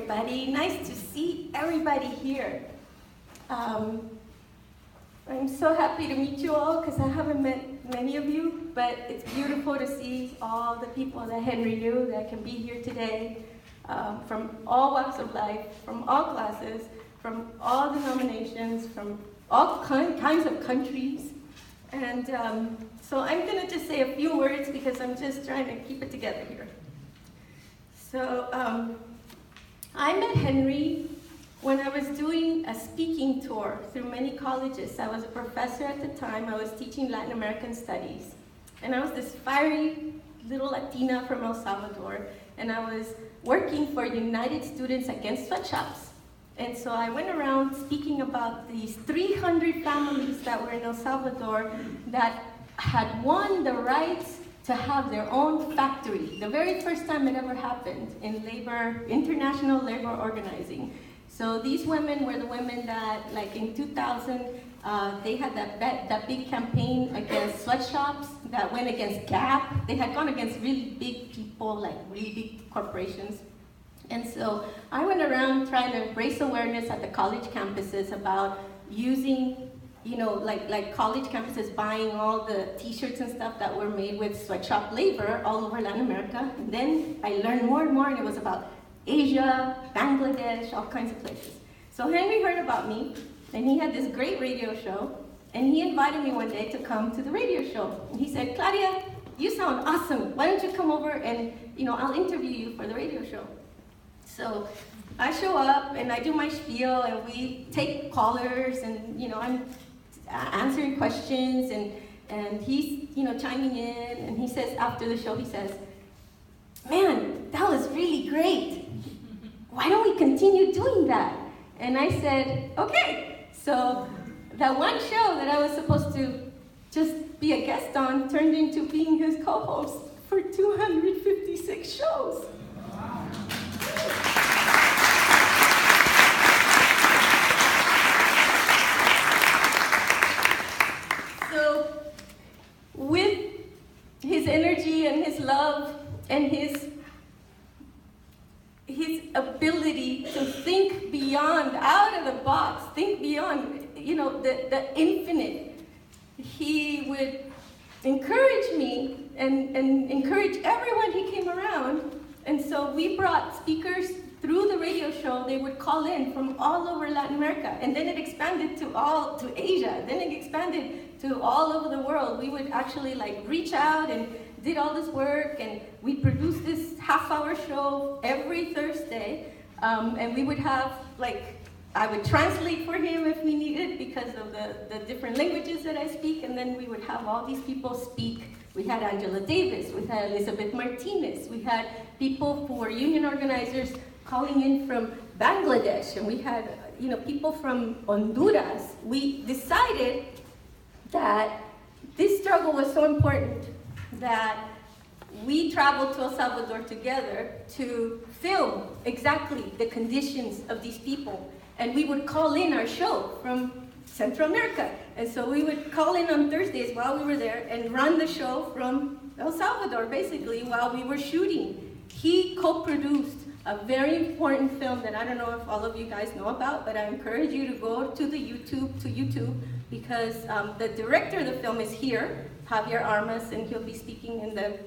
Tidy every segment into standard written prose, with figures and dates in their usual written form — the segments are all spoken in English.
everybody. Nice to see everybody here. I'm so happy to meet you all because I haven't met many of you, but it's beautiful to see all the people that Henry knew that can be here today, from all walks of life, from all classes, from all denominations, from all kinds of countries. And so I'm going to just say a few words because I'm just trying to keep it together here. So I met Henry when I was doing a speaking tour through many colleges. I was a professor at the time. I was teaching Latin American studies. And I was this fiery little Latina from El Salvador. And I was working for United Students Against Sweatshops. And so I went around speaking about these 300 families that were in El Salvador that had won the rights to have their own factory. The very first time it ever happened in international labor organizing. So these women were the women that, like in 2000, they had that big campaign against sweatshops that went against Gap. They had gone against really big people, like really big corporations. And so I went around trying to raise awareness at the college campuses about using, like college campuses buying all the t-shirts and stuff that were made with sweatshop labor all over Latin America. And then I learned more and more, and it was about Asia, Bangladesh, all kinds of places. So Henry heard about me, and he had this great radio show, and he invited me one day to come to the radio show. And he said, "Claudia, you sound awesome. Why don't you come over and, I'll interview you for the radio show." So I show up and I do my spiel and we take callers and I'm answering questions and he's chiming in, and he says after the show, he says, "Man, that was really great. Why don't we continue doing that?" And I said, "Okay." So that one show that I was supposed to just be a guest on turned into being his co-host for 256 shows. So, with his energy and his love and his ability to think beyond, out of the box, think beyond, the infinite, he would encourage me and encourage everyone he came around. And so we brought speakers through the radio show. They would call in from all over Latin America, and then it expanded to Asia. Then it expanded to all over the world. We would actually reach out and did all this work, and we produced this half-hour show every Thursday. And we would have I would translate for him if we needed because of the different languages that I speak, and then we would have all these people speak. We had Angela Davis, we had Elizabeth Martinez, we had people who were union organizers calling in from Bangladesh, and we had people from Honduras. We decided that this struggle was so important that we traveled to El Salvador together to film exactly the conditions of these people. And we would call in our show from Central America. And so we would call in on Thursdays while we were there and run the show from El Salvador, basically, while we were shooting. He co-produced a very important film that I don't know if all of you guys know about, but I encourage you to go to YouTube, because the director of the film is here, Javier Armas, and he'll be speaking in the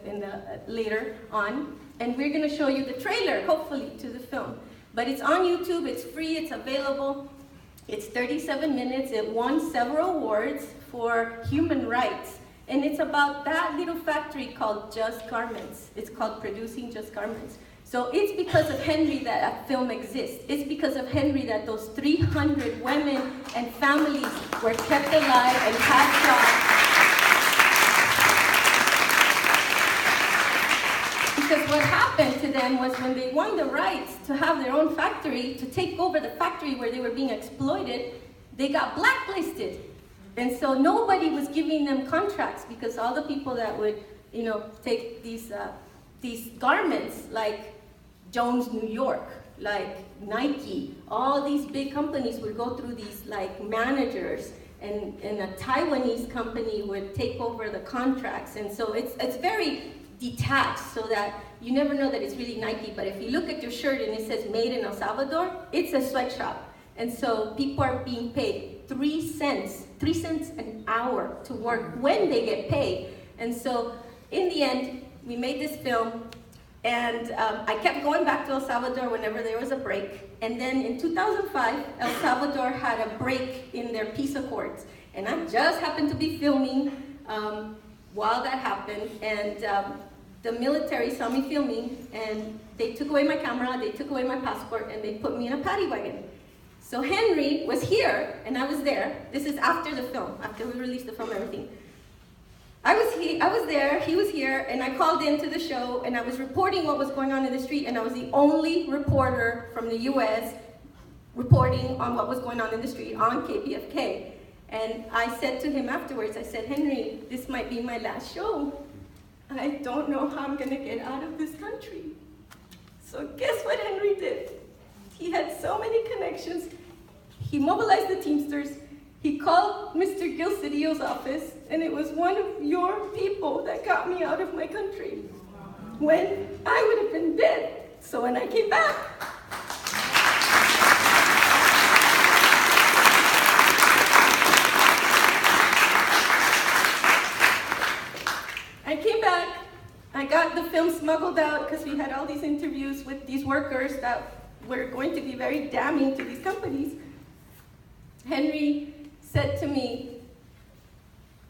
later on. And we're gonna show you the trailer, hopefully, to the film. But it's on YouTube, it's free, it's available. It's 37 minutes, it won several awards for human rights. And it's about that little factory called Just Garments. It's called Producing Just Garments. So it's because of Henry that film exists. It's because of Henry that those 300 women and families were kept alive and had jobs. Because what happened to them was when they won the rights to have their own factory, to take over the factory where they were being exploited, they got blacklisted. And so nobody was giving them contracts because all the people that would, take these garments, like Jones, New York, like Nike, all these big companies would go through these managers, and a Taiwanese company would take over the contracts. And so it's very detached so that you never know that it's really Nike, but if you look at your shirt and it says made in El Salvador, it's a sweatshop. And so people are being paid 3 cents an hour to work when they get paid. And so in the end, we made this film, and I kept going back to El Salvador whenever there was a break. And then in 2005, El Salvador had a break in their peace accords. And I just happened to be filming while that happened. And the military saw me filming, and they took away my camera, they took away my passport, and they put me in a paddy wagon. So Henry was here, and I was there. This is after the film, after we released the film and everything. I was there, he was here, and I called into the show, and I was reporting what was going on in the street, and I was the only reporter from the US reporting on what was going on in the street on KPFK. And I said to him afterwards, I said, Henry, this might be my last show. I don't know how I'm gonna get out of this country. So guess what Henry did? He had so many connections. He mobilized the Teamsters. He called Mr. Gil Cedillo's office, and it was one of your people that got me out of my country when I would have been dead. So when I came back, I got the film smuggled out because we had all these interviews with these workers that were going to be very damning to these companies. Henry said to me,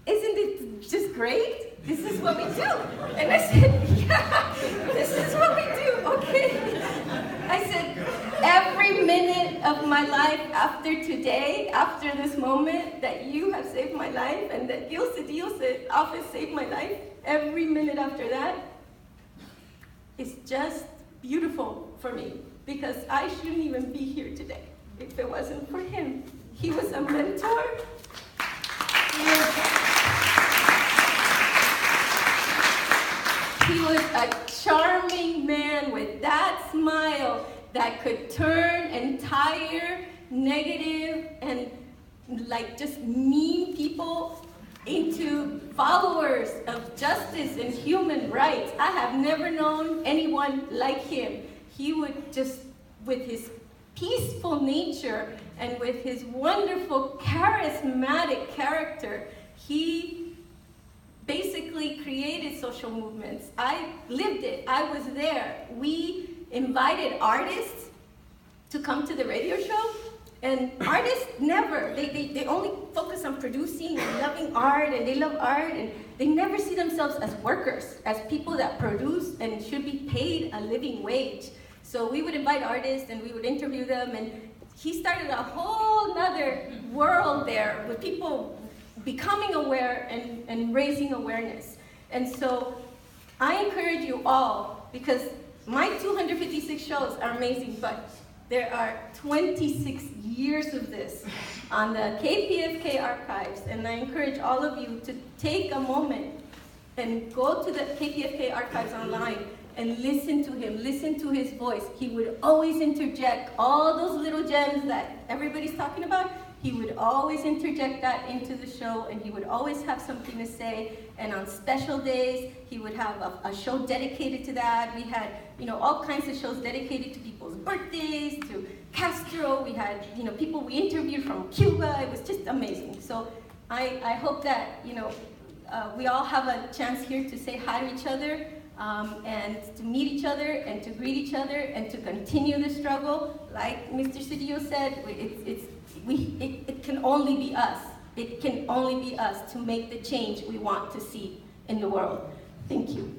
isn't it just great? This is what we do. And I said, yeah, this is what we do, okay. I said, every minute of my life after today, after this moment, that you have saved my life and that Gil Cedillo's office saved my life, every minute after that is just beautiful for me, because I shouldn't even be here today if it wasn't for him. He was a mentor. He was a charming man with that smile that could turn entire negative and like just mean people into followers of justice and human rights. I have never known anyone like him. He would just, with his peaceful nature and with his wonderful charismatic character, he basically created social movements. I lived it, I was there. We invited artists to come to the radio show, and artists never, they only focus on producing and loving art, and they love art, and they never see themselves as workers, as people that produce and should be paid a living wage. So we would invite artists and we would interview them, and he started a whole nother world there with people becoming aware and raising awareness. And so I encourage you all, because my 256 shows are amazing, but there are 26 years of this on the KPFK archives, and I encourage all of you to take a moment and go to the KPFK archives online and listen to him, listen to his voice. He would always interject all those little gems that everybody's talking about. He would always interject that into the show, and he would always have something to say. And on special days, he would have a show dedicated to that. We had, all kinds of shows dedicated to people's birthdays, to Castro. We had, people we interviewed from Cuba. It was just amazing. So I hope that, we all have a chance here to say hi to each other, and to meet each other, and to greet each other, and to continue the struggle. Like Mr. Cedillo said, it can only be us. It can only be us to make the change we want to see in the world. Thank you.